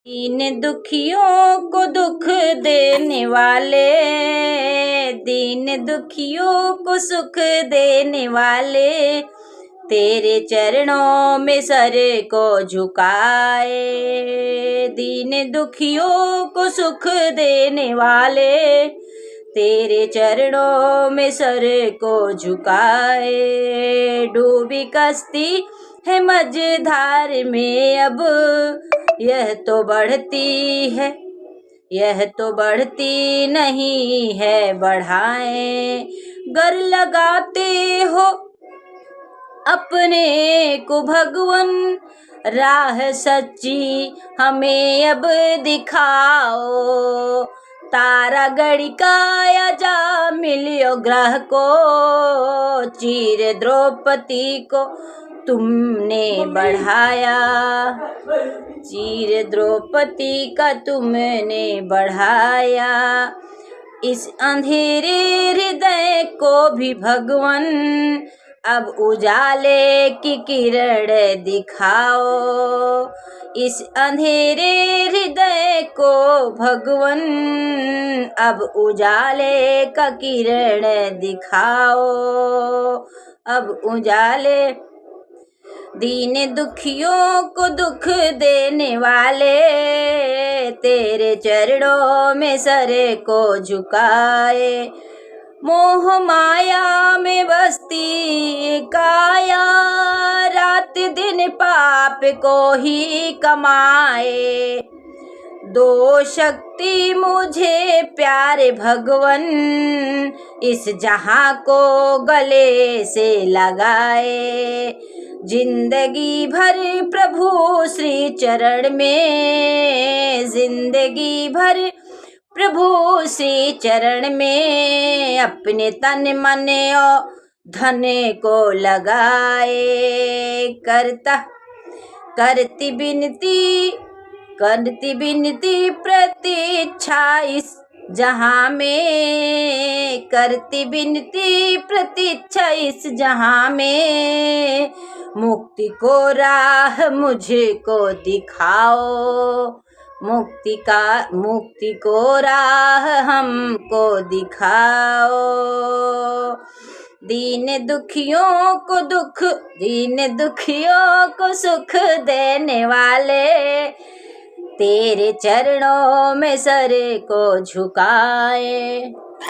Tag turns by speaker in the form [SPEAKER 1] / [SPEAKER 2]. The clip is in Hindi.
[SPEAKER 1] दीन दुखियों को दुख देने वाले, दीन दुखियों को सुख देने वाले, तेरे चरणों में सर को झुकाए। दीन दुखियों को सुख देने वाले, तेरे चरणों में सर को झुकाए। डूबी कश्ती है मझधार में अब, यह तो बढ़ती है, यह तो बढ़ती नहीं है बढ़ाए। गर लगाते हो अपने को भगवन, राह सच्ची हमें अब दिखाओ। तारा गढ़ी का जा मिलियो ग्रह को, चीर द्रौपदी को तुमने बढ़ाया। चीर द्रौपदी का तुमने बढ़ाया। इस अंधेरे हृदय को भी भगवन, अब उजाले की किरण दिखाओ। इस अंधेरे हृदय को भगवन, अब उजाले का किरण दिखाओ। अब उजाले। दीन दुखियों को दुख देने वाले, तेरे चरणों में सर को झुकाए। मोह माया में बसती काया, रात दिन पाप को ही कमाए। दो शक्ति मुझे प्यारे भगवन, इस जहां को गले से लगाए। जिंदगी भर प्रभु श्री चरण में, जिंदगी भर प्रभु श्री चरण में, अपने तन मन और धन को लगाए। करती बिनती प्रतीक्षा इस जहां में, करती बिनती प्रतीक्षा इस जहां में। मुक्ति को राह मुझको दिखाओ, मुक्ति को राह हमको दिखाओ। दीन दुखियों को सुख देने वाले, तेरे चरणों में सर को झुकाए।